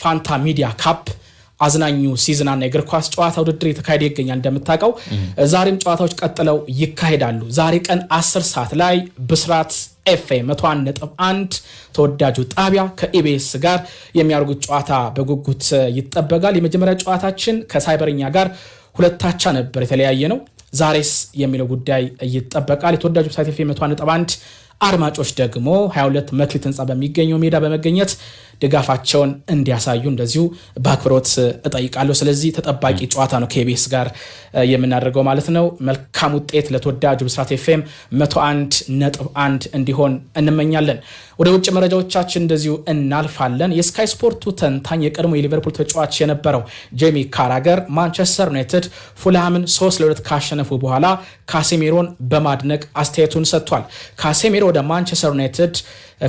ፋንታ ሚዲያ ካፕ አዝናኙ ሲዝናና የእግር ኳስ ጨዋታ ውድድር የተካሄደ ይገኛል እንደምታውቀው ዛሬም ጨዋታዎች ቀጥለው ይካሄዳሉ ዛሬ ቀን 10 ሰዓት ላይ ብስራት ኤፍኤም 101.1 ተወዳጁ ጣቢያ ከኢቢኤስ ጋር የሚያደርጉት ጨዋታ በጉጉት ይጠበቃል የመጀመሪያ ጨዋታችን ከሳይበርኛ ጋር ሁለታቻ ነበር የተለያየ ነው ዛሬስ የሚለው ጉዳይ ይጠበቃል የተወዳጁ ብስራት ኤፍኤም 101.1 አድማጮች ደግሞ 22 መክሊት ህንጻ በሚገኘው ሜዳ በመገኘት ድጋፋቸውን እንዲያሳዩ እንደዚሁ በአክብሮት እጠይቃለሁ ስለዚህ ተጠባቂ ጨዋታ ነው ከኢቢኤስ ጋር የምናደርገው ማለት ነው መልካም ውጤት ለተወዳጁ ብስራት ኤፍኤም 101.1 እንዲሆን እንመኛለን ወደ ውጭ መረጃዎቻችን እንደዚሁ እናልፋለን የስካይ ስፖርቱ ተንታኝ የቀድሞ የሊቨርፑል ተጫዋች የነበረው ጄሚ ካራገር ማንቸስተር ዩናይትድ ፉልሃምን 3-2 ካሸነፉ በኋላ ካሴሚሮን በማድነቅ አስተያየቱን ሰጥቷል ካሴሚሮ ወደ ማንቸስተር ዩናይትድ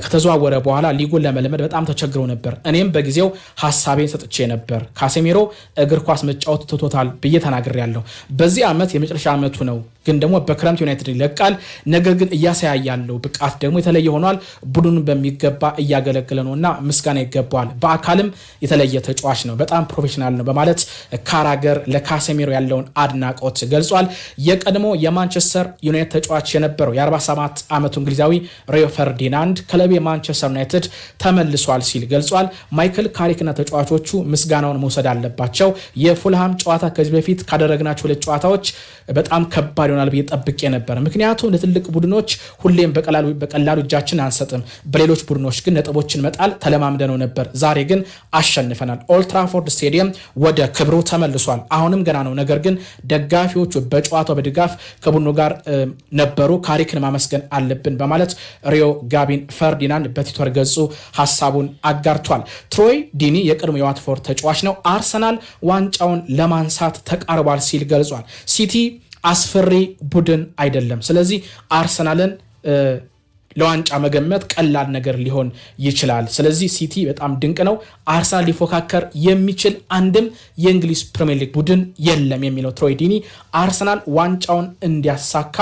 ከተዘዋወረ በኋላ ሊጉን ለመለመድ በጣም ተቸግረው ነበር እኔም በጊዜው ሐሳቤን ሰጥቼ ነበር ካሴሚሮ እግር ኳስ መጫወት ተቶታል ብዬ ተናግሬያለሁ በዚህ ዓመት የመጨረሻ ዓመቱ ነው ግን ደግሞ በክረምት ዩናይትድ ይለቃል ነገር ግን እያሳያያለው ብቃት ደግሞ የተለየ ሆኗል ቡድኑን በሚገባ እያገለገለ ነውና ምስጋና ይገባዋል በአካልም የተለየ ተጫዋች ነው በጣም ፕሮፌሽናል ነው በማለት ካራገር ለካሴሚሮ ያለውን አድናቆት ገልጿል የቀድሞ የማንቸስተር ዩናይትድ ተጫዋች የነበረው የ47 ዓመቱ እንግሊዛዊ ሪዮ ፈርዲናንድ ክለብ የማንቸስተር ዩናይትድ ተመልሷል ሲል ገልጿል ማይክል ካሪክና ተጫዋቾቹ ምስጋናውን መውሰድ አለባቸው የፉልሃም ጨዋታ ከዚህ በፊት ካደረግናቸው ሁለት ጨዋታዎች በጣም ከባድ ይሆናል ብዬ ጠብቄ ነበር ምክንያቱም ለትልቅ ቡድኖች ሁሌም በቀላሉ እጃችን አንሰጥም በሌሎች ቡድኖች ግን ነጥቦችን መጣል ተለማምደነው ነበር ዛሬ ግን አሸንፈናል ኦልድ ትራፎርድ ስቴዲየም ወደ ክብሩ ተመልሷል አሁንም ገና ነው ነገር ግን ደጋፊዎቹ በጨዋታው በድጋፍ ከቡድኑ ጋር ነበሩ ካሪክን ማመስገን አለብን በማለት ሪዮ ጋቢን ፈርዲናንድ በትዊተር ገጹ ሐሳቡን አጋርቷል ትሮይ ዲኒ የቀድሞ የዋትፎርድ ተጫዋች ነው አርሰናል ዋንጫውን ለማንሳት ተቃርቧል ሲል ገልጿል ሲቲ አስፈሪ ቡድን አይደለም ስለዚህ አርሰናልን ለዋንጫ መገመት ቀላል ነገር ሊሆን ይችላል ስለዚህ ሲቲ በጣም ድንቅ ነው አርሰናል ሊፎካከር የሚችል አንድም የእንግሊዝ ፕሪሚየር ሊግ ቡድን የለም የሚለው ትሮይ ዲኒ አርሰናል ዋንጫውን እንዲያሳካ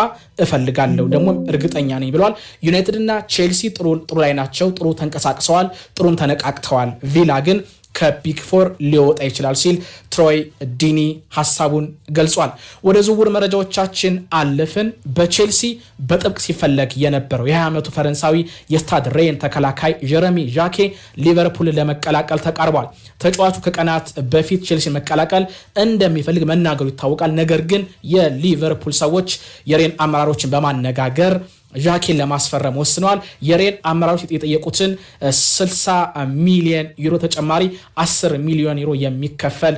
እፈልጋለሁ ደግሞ እርግጠኛ ነኝ ብሏል ዩናይትድ እና ቼልሲ ጥሩ ላይ ናቸው ጥሩ ተንቀሳቅሰዋል ጥሩም ተነቃቅተዋል ቪላ ግን ከቢግ ፎር ሊወጣ ይችላል ሲል ትሮይ ዲኒ ሐሳቡን ገልጿል ወደ ዝውውር መረጃዎቻችን አለፍን በቼልሲ በጥብቅ ሲፈለግ የነበረው የ20 ዓመቱ ፈረንሳዊ የስታድ ሬን ተከላካይ ጀረሚ ዣኬ ሊቨርፑል ለመቀላቀል ተቃርቧል ተጫዋቹ ከቀናት በፊት ቼልሲ መቀላቀል እንደሚፈልግ መናገሩ ይታወቃል ነገር ግን የሊቨርፑል ሰዎች የሬን አመራሮችን በማነጋገር ዣኬን ለማስፈረም ወስነዋል የሬን አመራሮች የጠየቁትን 60 ሚሊዮን ዩሮ ተጨማሪ 10 ሚሊዮን ዩሮ የሚከፈል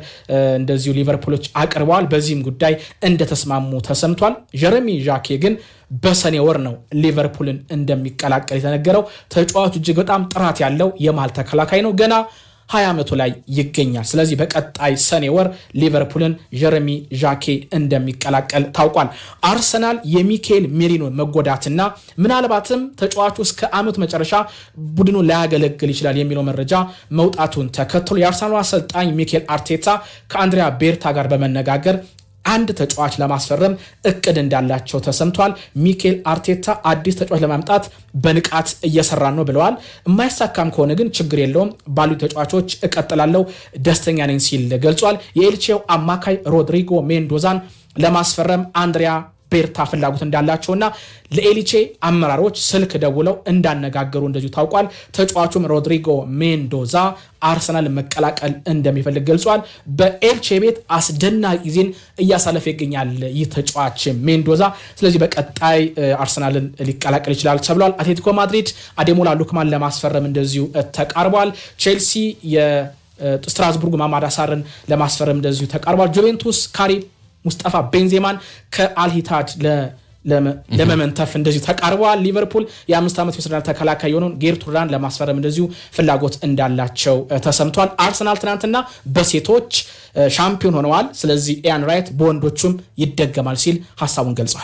እንደዚሁ ሊቨርፑሎች አቅርበዋል በዚህም ጉዳይ እንደተስማሙ ተሰምቷል ጀረሚ ዣኬ ግን በሰኔ ወር ነው ሊቨርፑልን እንደሚቀላቀል የተነገረው ተጫዋቹ እጅግ በጣም ጥራት ያለው የማል ተከላካይ ነው ገና 20 ዓመቱ ላይ ይገኛል ስለዚህ በቀጣይ ሰኔ ወር ሊቨርፑልን ጀረሚ ዣኬ እንደሚቀላቀል ታውቋል አርሰናል የሚካኤል ሜሪኖ መጎዳትና ምናልባትም ተጫዋቹ እስከ ዓመቱ መጨረሻ ቡድኑ ላያገለግል ይችላል የሚለው መረጃ መውጣቱን ተከትሎ የአርሰናል አሰልጣኝ ሚኬል አርቴታ ከአንድሪያ ቤርታ ጋር በመነጋገር አንድ ተጫዋች ለማስፈረም እቅድ እንዳላቸው ተሰምቷል ሚኬል አርቴታ አዲስ ተጫዋች ለማምጣት በንቃት እየሰራ ነው ብለዋል የማይሳካም ከሆነ ግን ችግር የለውም ባሉ ተጫዋቾች እቀጥላለሁ ደስተኛ ነኝ ሲል ገልጿል የኤልቼው አማካይ ሮድሪጎ ሜንዶዛን ለማስፈረም አንድሪያ ቤርታ ፍላጎት እንዳላቸውና ለኤሊቼ አመራሮች ስልክ ደውለው እንዳነጋገሩ እንደዚሁ ታውቋል ተጫዋቹም ሮድሪጎ ሜንዶዛ አርሰናል መቀላቀል እንደሚፈልግ ገልጿል በኤልቼ ቤት አስደናቂ ጊዜን እያሳለፈ ይገኛል ይህ ተጫዋች ሜንዶዛ ስለዚህ በቀጣይ አርሰናልን ሊቀላቀል ይችላል ተብሏል አትሌቲኮ ማድሪድ አዴሞላ ሉክማን ለማስፈረም እንደዚሁ ተቃርቧል ቼልሲ የስትራስቡርግ ማማዳ ሳርን ለማስፈረም እንደዚሁ ተቃርቧል ጁቬንቱስ ካሪ ሙስጣፋ ቤንዜማን ከአልሂታድ ለመመንተፍ እንደዚሁ ተቃርቧል ሊቨርፑል የ5 ዓመት የሰዳል ተከላካይ የሆነውን ጌርቱራን ለማስፈረም እንደዚሁ ፍላጎት እንዳላቸው ተሰምቷል አርሰናል ትናንትና በሴቶች ሻምፒዮን ሆነዋል ስለዚህ ኢያን ራይት በወንዶቹም ይደገማል ሲል ሐሳቡን ገልጿል